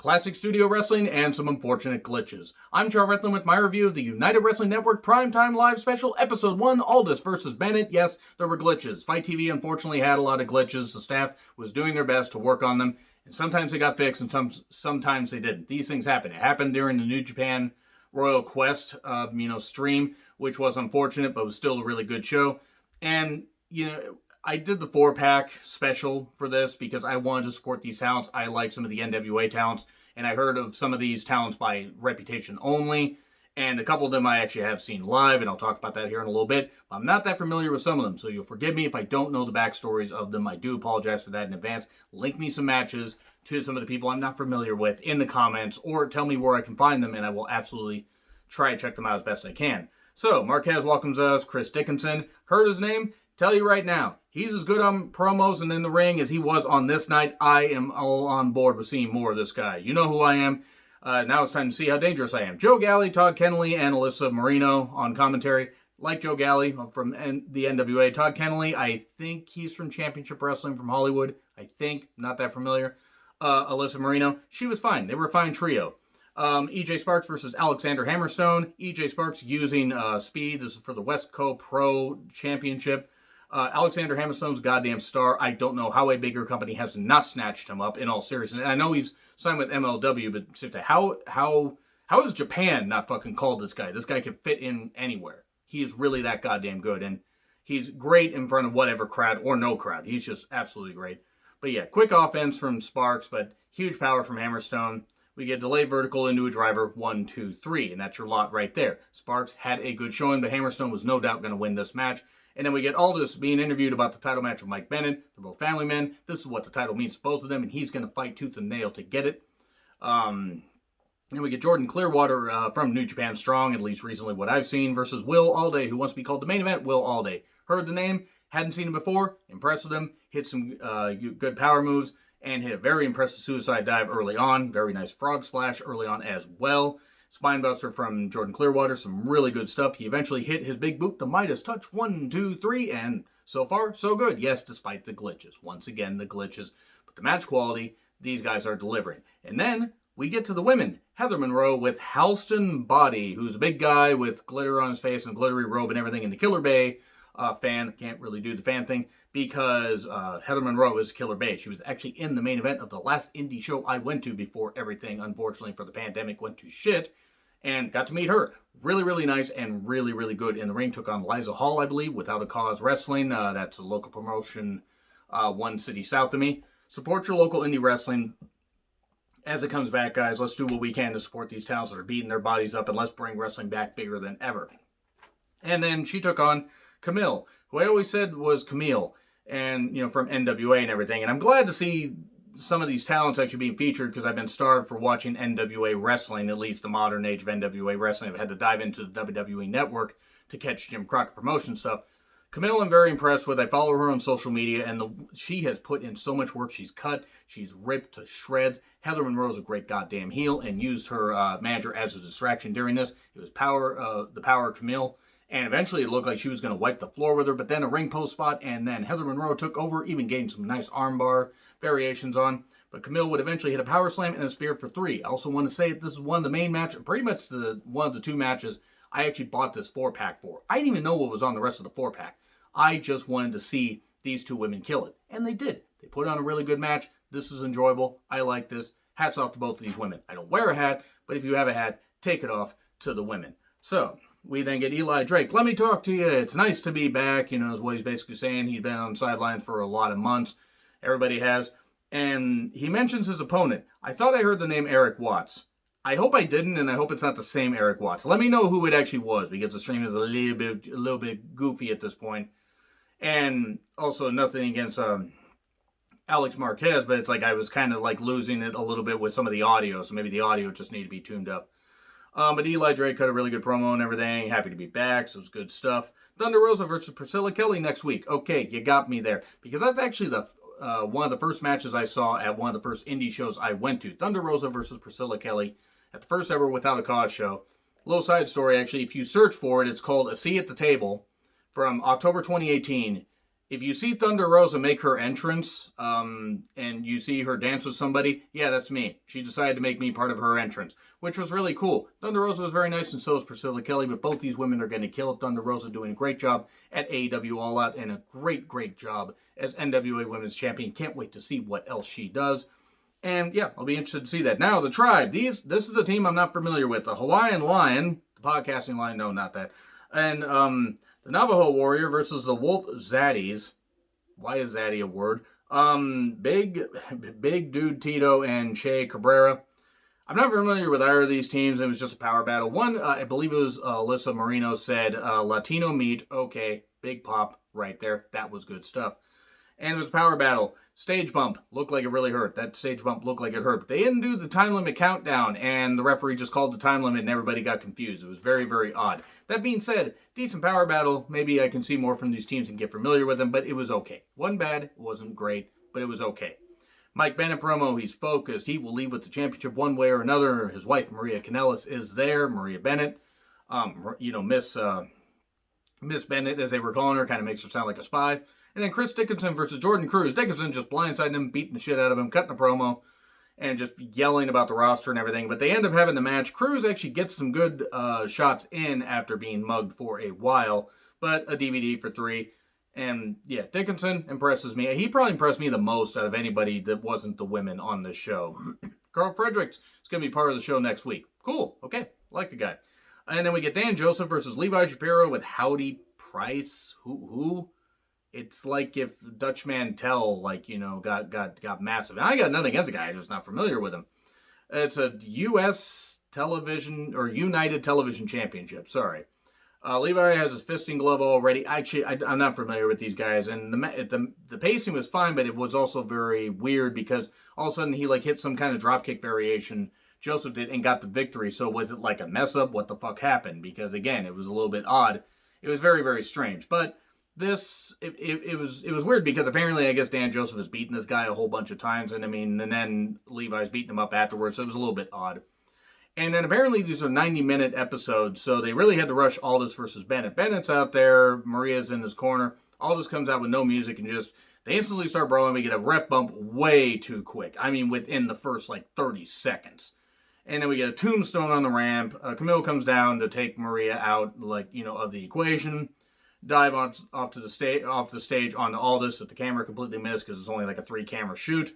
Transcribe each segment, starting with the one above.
classic studio wrestling, and some unfortunate glitches. I'm Charles Redland with my review of the United Wrestling Network Primetime Live Special, Episode 1, Aldis versus Bennett. Yes, there were glitches. Fight TV unfortunately had a lot of glitches. The staff was doing their best to work on them, and sometimes they got fixed and sometimes they didn't. These things happen. It happened during the New Japan Royal Quest stream, which was unfortunate, but was still a really good show. And, I did the 4-pack special for this because I wanted to support these talents. I like some of the NWA talents, and I heard of some of these talents by reputation only, and a couple of them I actually have seen live, and I'll talk about that here in a little bit. But I'm not that familiar with some of them, so you'll forgive me if I don't know the backstories of them. I do apologize for that in advance. Link me some matches to some of the people I'm not familiar with in the comments, or tell me where I can find them, and I will absolutely try to check them out as best I can. So, Marquez welcomes us. Chris Dickinson. Heard his name? Tell you right now, he's as good on promos and in the ring as he was on this night. I am all on board with seeing more of this guy. You know who I am. Now it's time to see how dangerous I am. Joe Galli, Todd Kennelly, and Alyssa Marino on commentary. Like Joe Galli from the NWA. Todd Kennelly, I think he's from Championship Wrestling from Hollywood. I think. Not that familiar. Alyssa Marino, she was fine. They were a fine trio. EJ Sparks versus Alexander Hammerstone. EJ Sparks using speed. This is for the West Coast Pro Championship. Alexander Hammerstone's a goddamn star. I don't know how a bigger company has not snatched him up, in all seriousness. I know he's signed with MLW, but seriously, how has Japan not fucking called this guy? This guy can fit in anywhere. He is really that goddamn good, and he's great in front of whatever crowd or no crowd. He's just absolutely great. But yeah, quick offense from Sparks, but huge power from Hammerstone. We get delayed vertical into a driver, 1, 2, 3, and that's your lot right there. Sparks had a good showing, but Hammerstone was no doubt going to win this match. And then we get Aldis being interviewed about the title match with Mike Bennett. They're both family men. This is what the title means to both of them, and he's going to fight tooth and nail to get it. And we get Jordan Clearwater from New Japan Strong, at least recently what I've seen, versus Will Alday, who wants to be called the main event. Will Alday. Heard the name, hadn't seen him before, impressed with him, hit some good power moves, and hit a very impressive suicide dive early on. Very nice frog splash early on as well. Spinebuster from Jordan Clearwater, some really good stuff. He eventually hit his big boot, the Midas touch, 1, 2, 3, and so far, so good. Yes, despite the glitches. Once again, the glitches. But the match quality, these guys are delivering. And then we get to the women. Heather Monroe with Halston Body, who's a big guy with glitter on his face and a glittery robe and everything. And the Killer Bay fan, can't really do the fan thing, because Heather Monroe is Killer Bay. She was actually in the main event of the last indie show I went to before everything, unfortunately for the pandemic, went to shit, and got to meet her. Really, really nice and really, really good in the ring. Took on Liza Hall, I believe, Without a Cause Wrestling. That's a local promotion, 1 city south of me. Support your local indie wrestling as it comes back, guys. Let's do what we can to support these talents that are beating their bodies up, and let's bring wrestling back bigger than ever. And then she took on Camille, who I always said was Camille, and from NWA and everything. And I'm glad to see some of these talents actually being featured, because I've been starved for watching NWA wrestling, at least the modern age of NWA wrestling. I've had to dive into the WWE Network to catch Jim Crockett promotion stuff. Camille, I'm very impressed with. I follow her on social media, and she has put in so much work. She's cut, she's ripped to shreds. Heather Monroe's a great goddamn heel, and used her manager as a distraction during this. It was the power of Camille. And eventually it looked like she was going to wipe the floor with her, but then a ring post spot, and then Heather Monroe took over, even getting some nice armbar variations on. But Camille would eventually hit a power slam and a spear for 3. I also want to say that this is one of the main matches, pretty much one of the 2 matches I actually bought this 4-pack for. I didn't even know what was on the rest of the 4-pack. I just wanted to see these 2 women kill it. And they did. They put on a really good match. This is enjoyable. I like this. Hats off to both of these women. I don't wear a hat, but if you have a hat, take it off to the women. So we then get Eli Drake. Let me talk to you. It's nice to be back, is what he's basically saying. He's been on the sidelines for a lot of months. Everybody has. And he mentions his opponent. I thought I heard the name Eric Watts. I hope I didn't, and I hope it's not the same Eric Watts. Let me know who it actually was, because the stream is a little bit goofy at this point. And also nothing against Alex Marquez, but it's like I was kind of like losing it a little bit with some of the audio, so maybe the audio just needed to be tuned up. But Eli Drake cut a really good promo and everything. Happy to be back, so it's good stuff. Thunder Rosa versus Priscilla Kelly next week. Okay, you got me there, because that's actually the one of the first matches I saw at one of the first indie shows I went to. Thunder Rosa versus Priscilla Kelly at the first ever Without a Cause show. Little side story, actually. If you search for it, it's called A Seat at the Table from October 2018. if you see Thunder Rosa make her entrance, and you see her dance with somebody, yeah, that's me. She decided to make me part of her entrance, which was really cool. Thunder Rosa was very nice, and so is Priscilla Kelly, but both these women are going to kill it. Thunder Rosa doing a great job at AEW All Out, and a great, great job as NWA Women's Champion. Can't wait to see what else she does. And yeah, I'll be interested to see that. Now, the Tribe. This is a team I'm not familiar with. The Hawaiian Lion, the podcasting line, no, not that. And the Navajo Warrior versus the Wolf Zaddies. Why is Zaddy a word? Big Dude Tito and Che Cabrera. I'm not familiar with either of these teams. It was just a power battle. One, I believe it was Alyssa Marino said, Latino meat. Okay, big pop right there. That was good stuff. And it was a power battle. Stage bump. Looked like it really hurt. That stage bump looked like it hurt. But they didn't do the time limit countdown, and the referee just called the time limit, and everybody got confused. It was very, very odd. That being said, decent power battle. Maybe I can see more from these teams and get familiar with them, but it was okay. Wasn't bad. It wasn't great, but it was okay. Mike Bennett promo. He's focused. He will leave with the championship one way or another. His wife, Maria Kanellis, is there. Maria Bennett. Miss Bennett, as they were calling her, kind of makes her sound like a spy. And then Chris Dickinson versus Jordan Cruz. Dickinson just blindsiding him, beating the shit out of him, cutting a promo, and just yelling about the roster and everything. But they end up having the match. Cruz actually gets some good shots in after being mugged for a while, but a DVD for 3. And yeah, Dickinson impresses me. He probably impressed me the most out of anybody that wasn't the women on this show. Carl Fredericks is going to be part of the show next week. Cool. Okay. Like the guy. And then we get Dan Joseph versus Levi Shapiro with Howdy Price. Who? It's like if Dutch Mantel, got massive. And I got nothing against the guy, I'm just not familiar with him. It's a U.S. television, or United Television Championship, sorry. Levi has his fisting glove already. Actually, I'm not familiar with these guys, and the pacing was fine, but it was also very weird because all of a sudden he hit some kind of dropkick variation. Joseph did and got the victory, so was it like a mess up? What the fuck happened? Because again, it was a little bit odd. It was very, very strange, but it was weird because apparently I guess Dan Joseph has beaten this guy a whole bunch of times, and then Levi's beating him up afterwards, so it was a little bit odd. And then apparently these are 90-minute episodes, so they really had to rush Aldis versus Bennett. Bennett's out there, Maria's in his corner. Aldis comes out with no music and they instantly start brawling. We get a ref bump way too quick. I mean, within the first 30 seconds. And then we get a tombstone on the ramp. Camille comes down to take Maria out, of the equation. Dive off the stage onto Aldis that the camera completely missed because it's only a 3-camera shoot.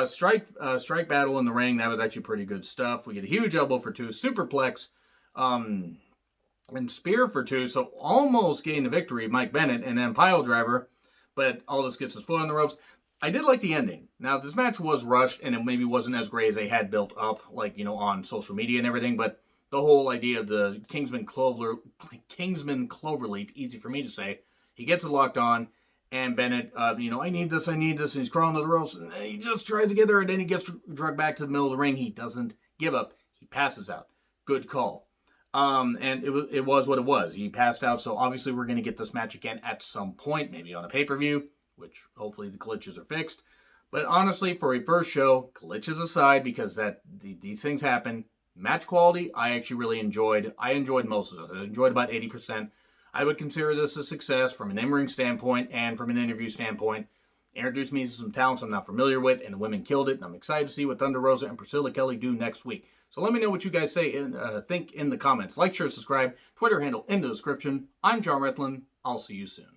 Strike battle in the ring. That was actually pretty good stuff. We get a huge elbow for 2, superplex, and spear for 2. So almost gained the victory, Mike Bennett, and then pile driver. But Aldis gets his foot on the ropes. I did like the ending. Now, this match was rushed, and it maybe wasn't as great as they had built up, on social media and everything, but the whole idea of the Kingsman Cloverleaf, easy for me to say, he gets it locked on, and Bennett, I need this, and he's crawling to the ropes, and he just tries to get there, and then he gets dragged back to the middle of the ring. He doesn't give up. He passes out. Good call. And it was what it was. He passed out, so obviously we're going to get this match again at some point, maybe on a pay-per-view, which hopefully the glitches are fixed. But honestly, for a first show, glitches aside, because these things happen, match quality, I actually really enjoyed. I enjoyed most of it. I enjoyed about 80%. I would consider this a success from an in-ring standpoint and from an interview standpoint. Introduced me to some talents I'm not familiar with, and the women killed it. And I'm excited to see what Thunder Rosa and Priscilla Kelly do next week. So let me know what you guys think in the comments. Like, share, subscribe. Twitter handle in the description. I'm John Retlin. I'll see you soon.